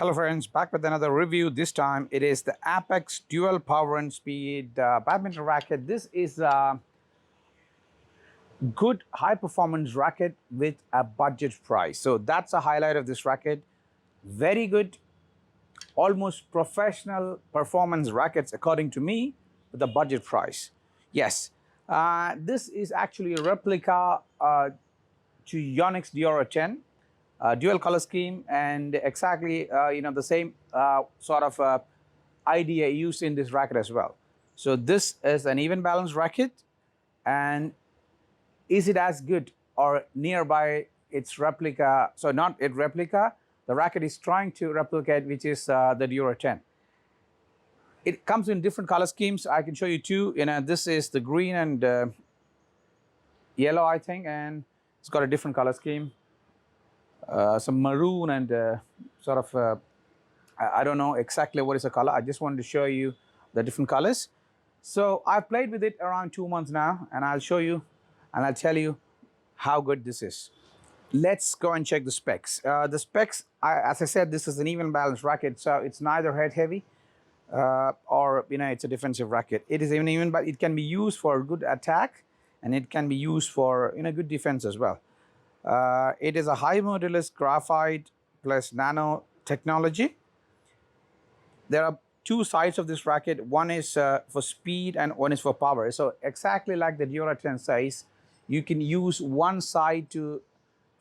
Hello friends, back with another review. This time it is the Apex Dual Power and Speed badminton racket. This is a good high performance racket with a budget price. So that's a highlight of this racket. Very good, almost professional performance rackets according to me with a budget price. Yes, this is actually a replica to Yonex Diora 10. Dual color scheme and exactly the same sort of idea used in this racket as well. So this is an even balance racket, and is it as good or nearby its replica? So not its replica, the racket is trying to replicate, which is the Diora 10. It comes in different color schemes. I can show you two. This is the green and yellow, I think, and it's got a different color scheme. Some maroon and sort of I don't know exactly what is the color. I just wanted to show you the different colors. So I've played with it around 2 months now, and I'll show you and I'll tell you how good this is. Let's go and check the specs. The specs, as I said, this is an even balance racket, so it's neither head heavy or it's a defensive racket. It is even, but it can be used for good attack and it can be used for good defense as well. It is a high modulus graphite plus nano technology. There are two sides of this racket. One is for speed and one is for power. So exactly like the Diora 10 says, you can use one side to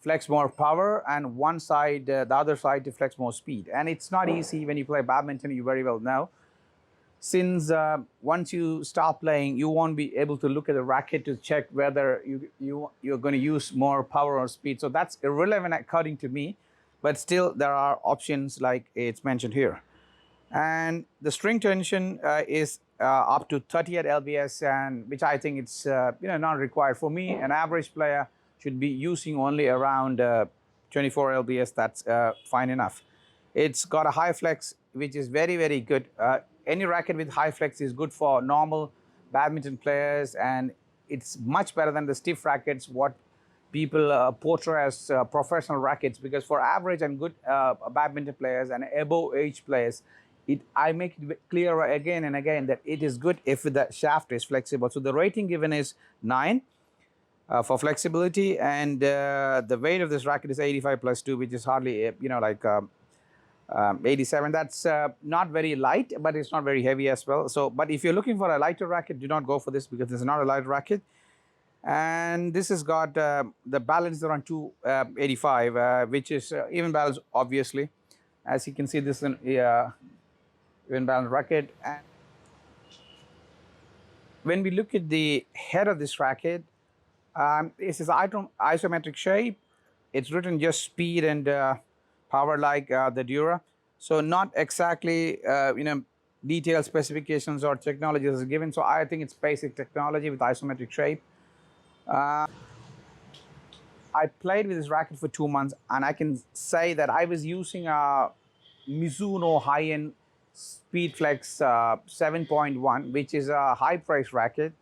flex more power and one side, the other side, to flex more speed. And it's not easy when you play badminton, you very well know. Since once you start playing, you won't be able to look at the racket to check whether you're going to use more power or speed. So that's irrelevant according to me, but still there are options like it's mentioned here. And the string tension is up to 38 lbs, and which I think it's not required. For me, an average player should be using only around 24 lbs. That's fine enough. It's got a high flex, which is very, very good. Any racket with high flex is good for normal badminton players, and it's much better than the stiff rackets, what people portray as professional rackets. Because for average and good badminton players and above age players, I make it clear again and again that it is good if the shaft is flexible. So the rating given is 9 for flexibility, and the weight of this racket is 85 plus 2, which is hardly 87. That's not very light, but it's not very heavy as well. So, but if you're looking for a lighter racket, do not go for this because this is not a light racket. And this has got the balance around 285, which is even balance, obviously. As you can see, this is an even balance racket. And when we look at the head of this racket, this is isometric shape. It's written just speed and power like the Diora. So not exactly detailed specifications or technologies is given. So I think it's basic technology with isometric shape. I played with this racket for 2 months, and I can say that I was using a Mizuno high-end Speedflex 7.1, which is a high-price racket.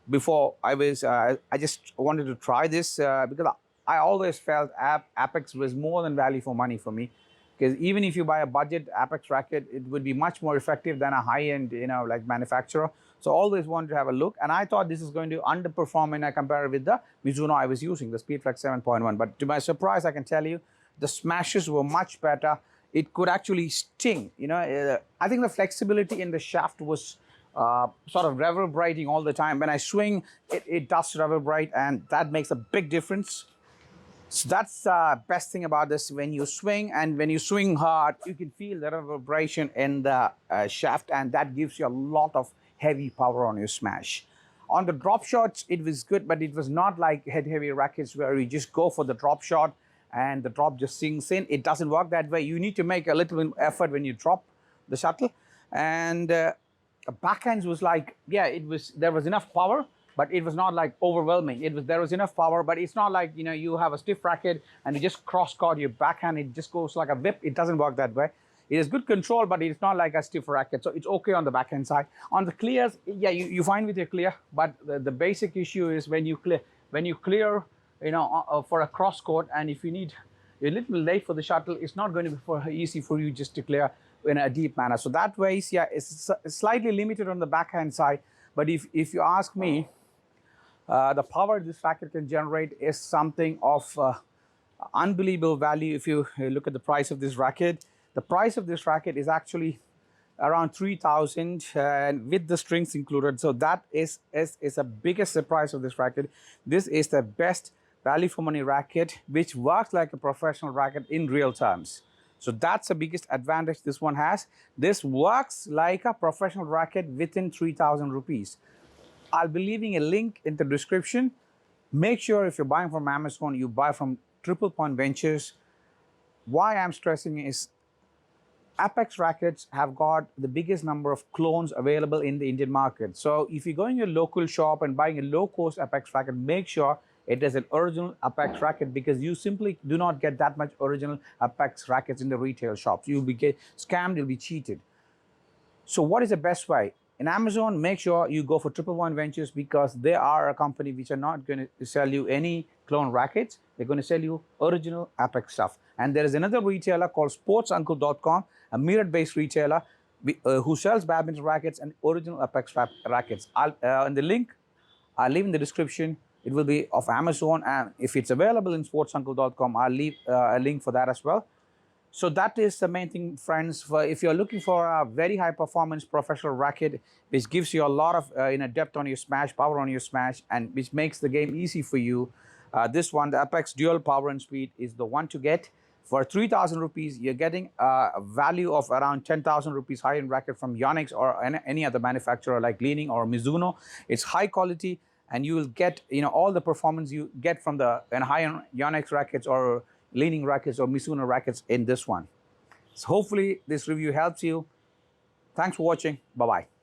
Before I just wanted to try this because I always felt Apex was more than value for money for me, because even if you buy a budget Apex racket, it would be much more effective than a high-end, like manufacturer. So always wanted to have a look, and I thought this is going to underperform when I compare it with the Mizuno I was using, the Speedflex 7.1. But to my surprise, I can tell you, the smashes were much better. It could actually sting. I think the flexibility in the shaft was sort of reverberating all the time. When I swing, it does reverberate, and that makes a big difference. So that's the best thing about this. When you swing, and when you swing hard, you can feel the reverberation in the shaft, and that gives you a lot of heavy power on your smash. On the drop shots, it was good, but it was not like head-heavy rackets where you just go for the drop shot and the drop just sinks in. It doesn't work that way. You need to make a little effort when you drop the shuttle. And backhands was like, there was enough power, but it was not like overwhelming. There was enough power, but it's not like you have a stiff racket and you just cross-court your backhand, it just goes like a whip. It doesn't work that way. It is good control, but it's not like a stiff racket, so it's okay on the backhand side. On the clears, you find with your clear, but the basic issue is when you clear, for a cross court, and if you need you're a little late for the shuttle, it's not going to be easy for you just to clear in a deep manner. So that way, yeah, it's slightly limited on the backhand side. But if you ask me, the power this racket can generate is something of unbelievable value. If you look at the price of this racket, the price of this racket is actually around 3,000 and with the strings included. So that is the biggest surprise of this racket. This is the best value for money racket, which works like a professional racket in real terms. So that's the biggest advantage this one has. This works like a professional racket within 3,000 rupees. I'll be leaving a link in the description. Make sure if you're buying from Amazon, you buy from Triple Point Ventures. Why I'm stressing is Apex rackets have got the biggest number of clones available in the Indian market. So if you're going to a local shop and buying a low-cost Apex racket, make sure it is an original Apex racket, because you simply do not get that much original Apex rackets in the retail shops. You'll be scammed, you'll be cheated. So what is the best way? In Amazon, make sure you go for Triple Point Ventures, because they are a company which are not going to sell you any clone rackets. They're going to sell you original Apex stuff. And there is another retailer called sportsuncle.com, a Meerut-based retailer who sells badminton rackets and original Apex rackets. And the link I'll leave in the description. It will be of Amazon, and if it's available in sportsuncle.com, I'll leave a link for that as well. So that is the main thing, friends. If you're looking for a very high performance professional racket, which gives you a lot of depth on your smash, power on your smash, and which makes the game easy for you, this one, the Apex Dual Power and Speed, is the one to get. For 3,000 rupees, you're getting a value of around 10,000 rupees high-end racket from Yonex or any other manufacturer like Li-Ning or Mizuno. It's high quality, and you will get all the performance you get from the high-end Yonex rackets or Li-Ning rackets or Mizuno rackets in this one. So hopefully this review helps you. Thanks for watching. Bye-bye.